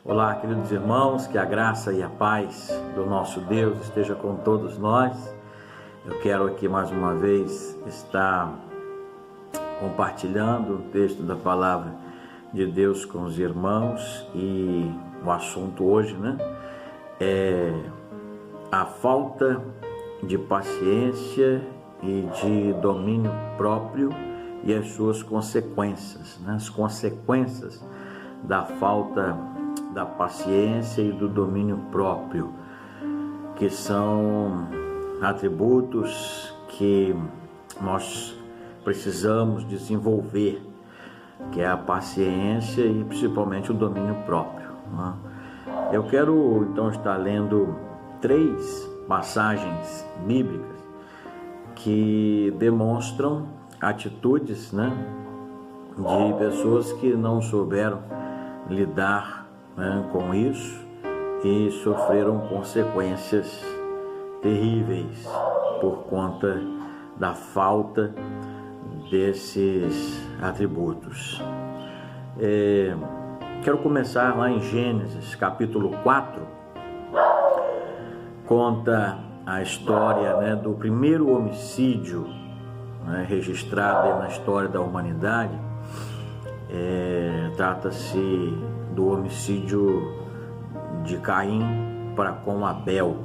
Olá, queridos irmãos, que a graça e a paz do nosso Deus esteja com todos nós. Eu quero aqui mais uma vez estar compartilhando o texto da palavra de Deus com os irmãos, e o assunto hoje, é a falta de paciência e de domínio próprio e as suas consequências, as consequências da falta da paciência e do domínio próprio, que são atributos que nós precisamos desenvolver, que é a paciência e principalmente o domínio próprio. Eu quero então estar lendo 3 passagens bíblicas que demonstram atitudes, de pessoas que não souberam lidar com isso e sofreram consequências terríveis por conta da falta desses atributos. Quero começar lá em Gênesis capítulo 4, conta a história do primeiro homicídio registrado na história da humanidade. Trata-se do homicídio de Caim para com Abel,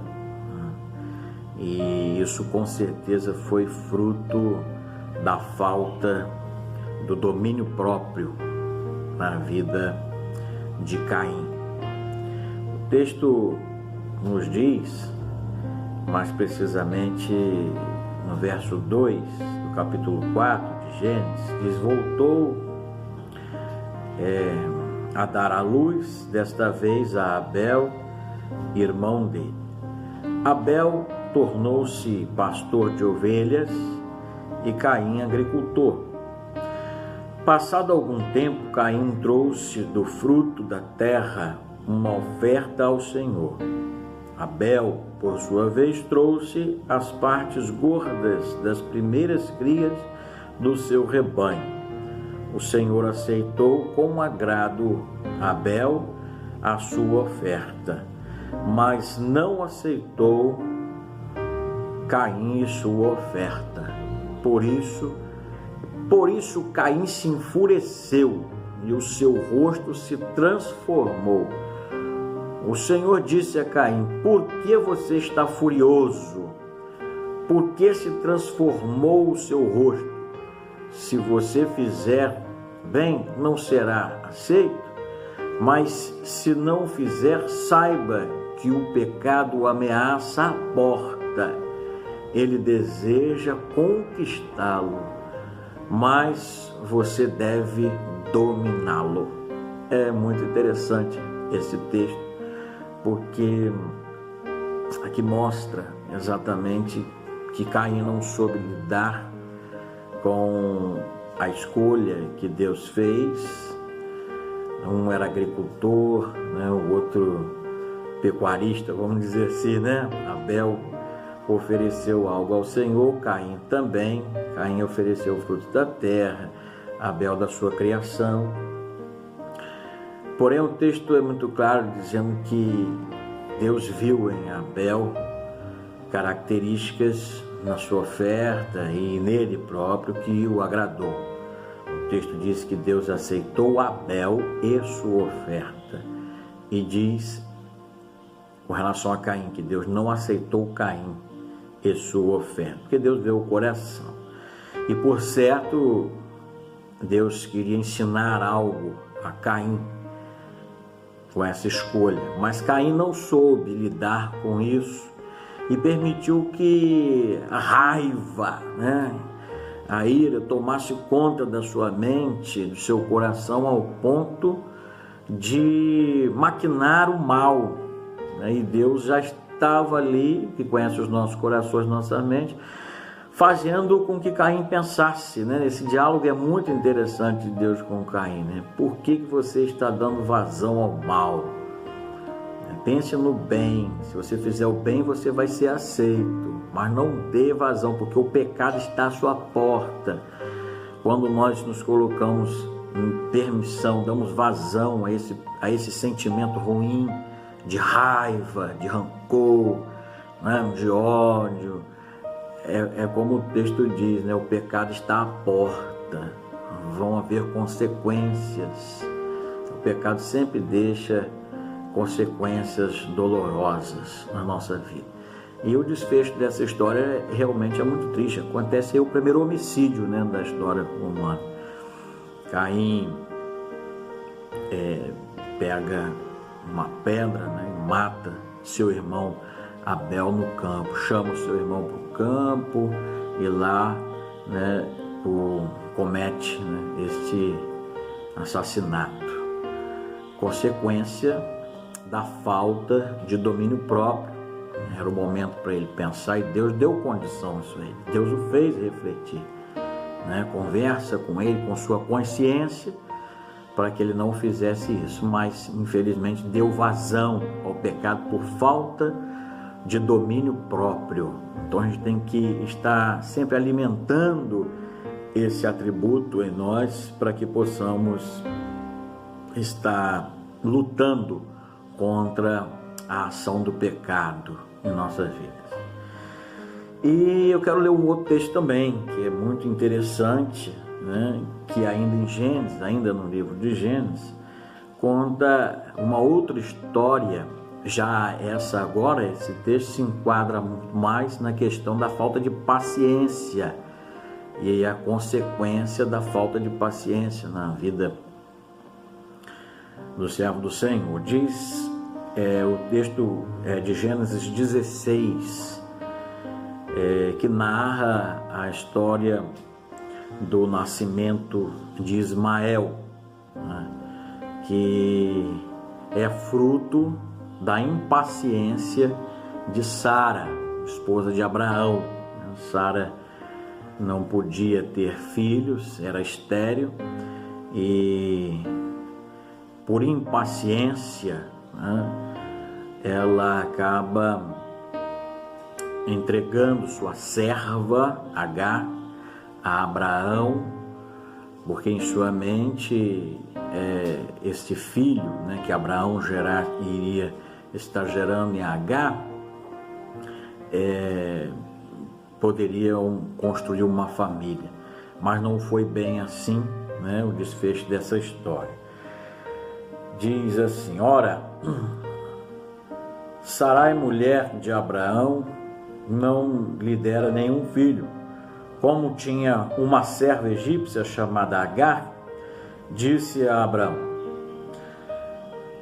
e isso com certeza foi fruto da falta do domínio próprio na vida de Caim. O texto nos diz, mais precisamente no verso 2 do capítulo 4 de Gênesis, diz: voltou a dar à luz, desta vez a Abel, irmão dele. Abel tornou-se pastor de ovelhas e Caim agricultor. Passado algum tempo, Caim trouxe do fruto da terra uma oferta ao Senhor. Abel, por sua vez, trouxe as partes gordas das primeiras crias do seu rebanho. O Senhor aceitou com agrado Abel a sua oferta, mas não aceitou Caim sua oferta. Por isso Caim se enfureceu e o seu rosto se transformou. O Senhor disse a Caim: por que você está furioso? Por que se transformou o seu rosto? Se você fizer bem, não será aceito, mas se não fizer, saiba que o pecado ameaça a porta. Ele deseja conquistá-lo, mas você deve dominá-lo. É muito interessante esse texto, porque aqui mostra exatamente que Caim não soube lidar com a escolha que Deus fez. Um era agricultor, o outro pecuarista, vamos dizer assim, Abel ofereceu algo ao Senhor, Caim também. Caim ofereceu o fruto da terra, Abel da sua criação. Porém, o texto é muito claro, dizendo que Deus viu em Abel características na sua oferta e nele próprio que o agradou. O texto diz que Deus aceitou Abel e sua oferta, e diz com relação a Caim que Deus não aceitou Caim e sua oferta, porque Deus vê o coração. E por certo, Deus queria ensinar algo a Caim com essa escolha, mas Caim não soube lidar com isso e permitiu que a raiva, a ira tomasse conta da sua mente, do seu coração, ao ponto de maquinar o mal. E Deus já estava ali, que conhece os nossos corações, nossa mente, fazendo com que Caim pensasse. Esse diálogo é muito interessante de Deus com Caim. Por que você está dando vazão ao mal? Pense no bem. Se você fizer o bem, você vai ser aceito, mas não dê vazão, porque o pecado está à sua porta. Quando nós nos colocamos permissão, damos vazão a esse sentimento ruim de raiva, de rancor, né, de ódio. É como o texto diz, né, o pecado está à porta, vão haver consequências. O pecado sempre deixa consequências dolorosas na nossa vida. E o desfecho dessa história realmente é muito triste. Acontece aí o primeiro homicídio, né, da história humana. Caim pega uma pedra, né, e mata seu irmão Abel no campo. Chama o seu irmão para o campo e lá, né, comete, né, este assassinato. Consequência da falta de domínio próprio. Era o momento para ele pensar e Deus deu condição a isso a ele. Deus o fez refletir, né? Conversa com ele, com sua consciência, para que ele não fizesse isso, mas infelizmente deu vazão ao pecado por falta de domínio próprio. Então a gente tem que estar sempre alimentando esse atributo em nós para que possamos estar lutando contra a ação do pecado em nossas vidas. E eu quero ler um outro texto também, que é muito interessante, né? Que ainda em Gênesis, ainda no livro de Gênesis, conta uma outra história. Já esse texto se enquadra muito mais na questão da falta de paciência e a consequência da falta de paciência na vida do servo do Senhor. Diz o texto de Gênesis 16, que narra a história do nascimento de Ismael, né, que é fruto da impaciência de Sara, esposa de Abraão. Sara não podia ter filhos, era estéril, e por impaciência, né, ela acaba entregando sua serva Agar a Abraão, porque em sua mente este filho, né, que Abraão iria estar gerando em Agar, poderiam construir uma família, mas não foi bem assim, né, o desfecho dessa história. Diz assim: ora, Sarai, mulher de Abraão, não lhe dera nenhum filho. Como tinha uma serva egípcia chamada Agar, disse a Abraão: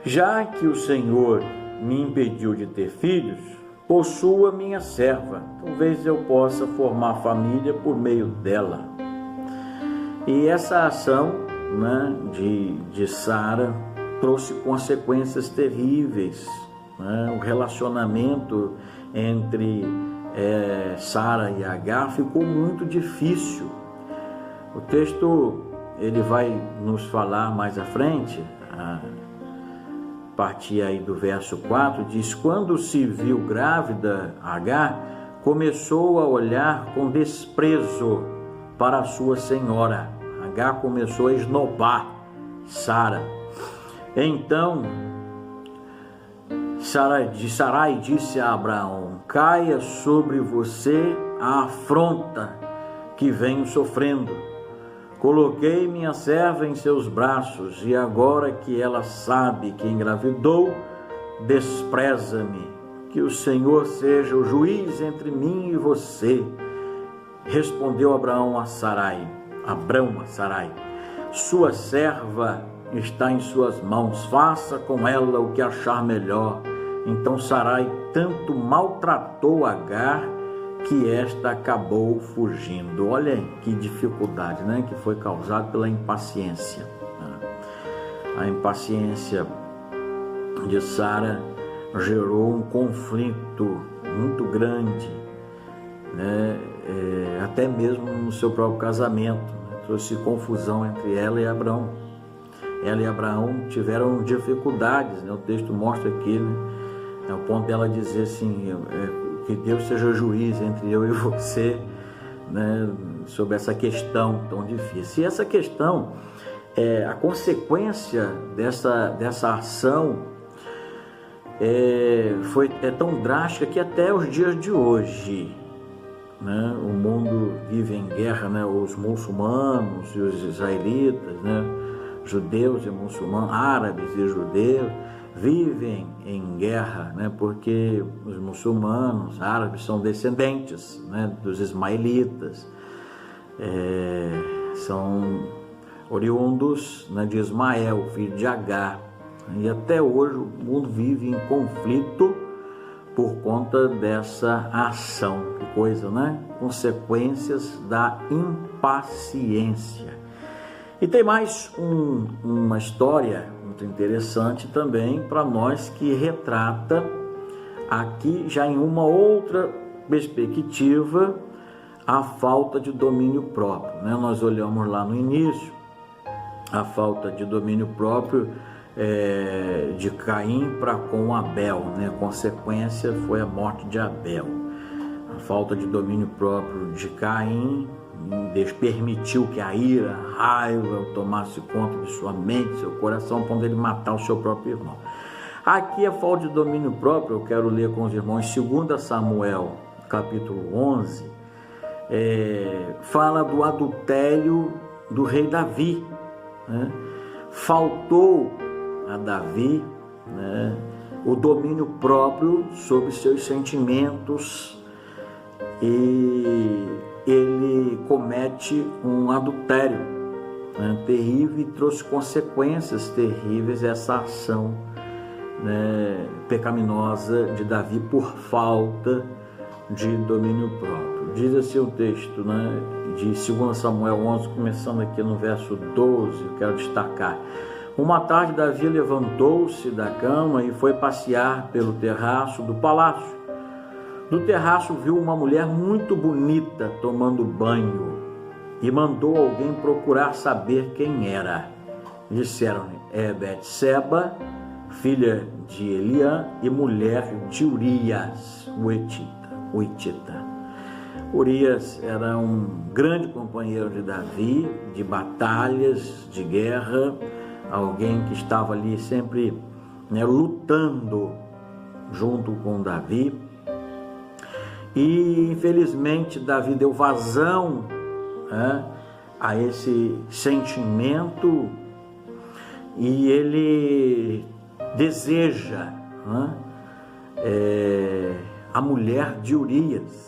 já que o Senhor me impediu de ter filhos, possua minha serva, talvez eu possa formar família por meio dela. E essa ação, né, de Sara trouxe consequências terríveis, né? O relacionamento entre Sara e Agar ficou muito difícil. O texto ele vai nos falar mais à frente, a partir aí do verso 4, diz: quando se viu grávida, Agar começou a olhar com desprezo para a sua senhora. Agar começou a esnobar Sara. Então Sarai disse a Abraão: caia sobre você a afronta que venho sofrendo. Coloquei minha serva em seus braços, e agora que ela sabe que engravidou, despreza-me. Que o Senhor seja o juiz entre mim e você. Respondeu Abraão a Sarai: sua serva está em suas mãos, faça com ela o que achar melhor. Então Sarai tanto maltratou Agar que esta acabou fugindo. Olha que dificuldade, né, que foi causada pela impaciência. A impaciência de Sara gerou um conflito muito grande, né, até mesmo no seu próprio casamento, né, trouxe confusão entre ela e Abraão. Ela e Abraão tiveram dificuldades, né, o texto mostra aqui, né, ao ponto dela dizer assim: que Deus seja juiz entre eu e você, né, sobre essa questão tão difícil. E essa questão a consequência dessa ação é tão drástica que até os dias de hoje, né, o mundo vive em guerra, né, os muçulmanos e os israelitas, né, judeus e muçulmanos, árabes e judeus, vivem em guerra, né, porque os muçulmanos, árabes, são descendentes, né, dos ismaelitas, são oriundos, né, de Ismael, filho de Agar, e até hoje o mundo vive em conflito por conta dessa ação. Que coisa, né? Consequências da impaciência. E tem mais uma história muito interessante também para nós, que retrata aqui já em uma outra perspectiva a falta de domínio próprio, né? Nós olhamos lá no início a falta de domínio próprio de Caim para com Abel, né? A consequência foi a morte de Abel. A falta de domínio próprio de Caim permitiu que a ira, a raiva tomasse conta de sua mente, seu coração, quando ele matar o seu próprio irmão. Aqui a falta de domínio próprio, eu quero ler com os irmãos 2 Samuel, capítulo 11, fala do adultério do rei Davi, né? Faltou a Davi, né, o domínio próprio sobre seus sentimentos, e ele comete um adultério, né, terrível, e trouxe consequências terríveis essa ação, né, pecaminosa de Davi por falta de domínio próprio. Diz assim o texto, né, de 2 Samuel 11, começando aqui no verso 12, eu quero destacar: uma tarde Davi levantou-se da cama e foi passear pelo terraço do palácio. No terraço viu uma mulher muito bonita tomando banho e mandou alguém procurar saber quem era. Disseram-lhe: é Betseba, filha de Eliã e mulher de Urias, o Hitita. Urias era um grande companheiro de Davi, de batalhas, de guerra, alguém que estava ali sempre, né, lutando junto com Davi. E infelizmente Davi deu vazão, né, a esse sentimento, e ele deseja, né, a mulher de Urias.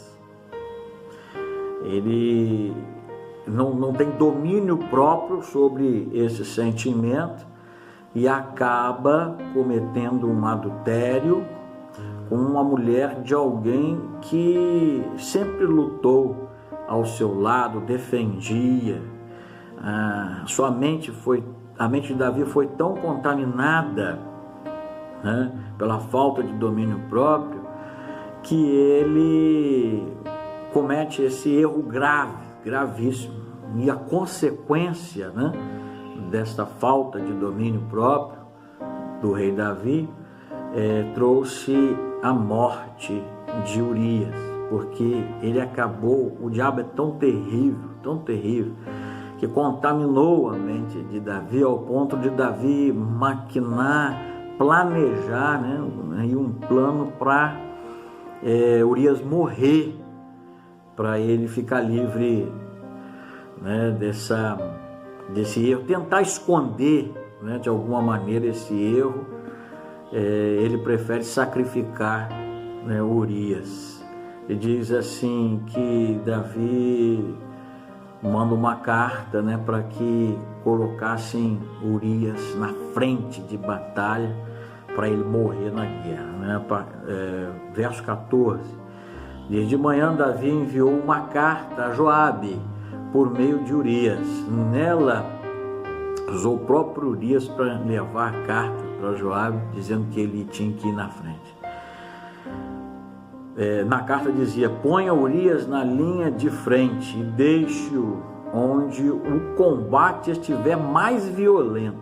Ele não tem domínio próprio sobre esse sentimento e acaba cometendo um adultério com uma mulher de alguém que sempre lutou ao seu lado, defendia. A mente de Davi foi tão contaminada, né, pela falta de domínio próprio, que ele comete esse erro gravíssimo. E a consequência, né, desta falta de domínio próprio do rei Davi trouxe a morte de Urias, porque ele acabou, o diabo é tão terrível, que contaminou a mente de Davi ao ponto de Davi maquinar, planejar, né, um plano para Urias morrer, para ele ficar livre, né, desse erro, tentar esconder, né, de alguma maneira esse erro. Ele prefere sacrificar, né, Urias. E diz assim que Davi manda uma carta, né, para que colocassem Urias na frente de batalha para ele morrer na guerra, né? Verso 14. Diz: de manhã Davi enviou uma carta a Joabe por meio de Urias. Nela usou o próprio Urias para levar a carta para Joabe, dizendo que ele tinha que ir na frente. Na carta dizia: ponha Urias na linha de frente e deixe-o onde o combate estiver mais violento,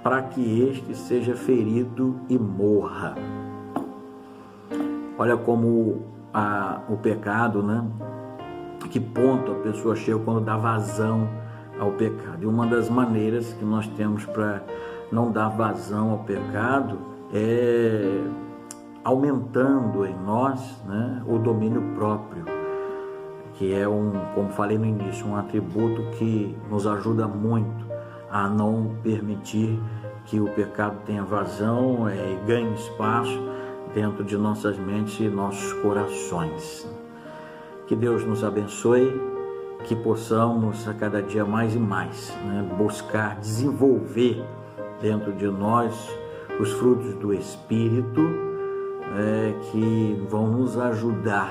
para que este seja ferido e morra. Olha como o pecado, né? Que ponto a pessoa chega quando dá vazão ao pecado. E uma das maneiras que nós temos para não dar vazão ao pecado é aumentando em nós, né, o domínio próprio, que é como falei no início, um atributo que nos ajuda muito a não permitir que o pecado tenha vazão e ganhe espaço dentro de nossas mentes e nossos corações. Que Deus nos abençoe, que possamos a cada dia mais e mais, né, buscar desenvolver dentro de nós os frutos do Espírito, que vão nos ajudar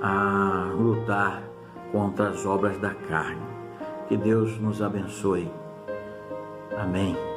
a lutar contra as obras da carne. Que Deus nos abençoe. Amém.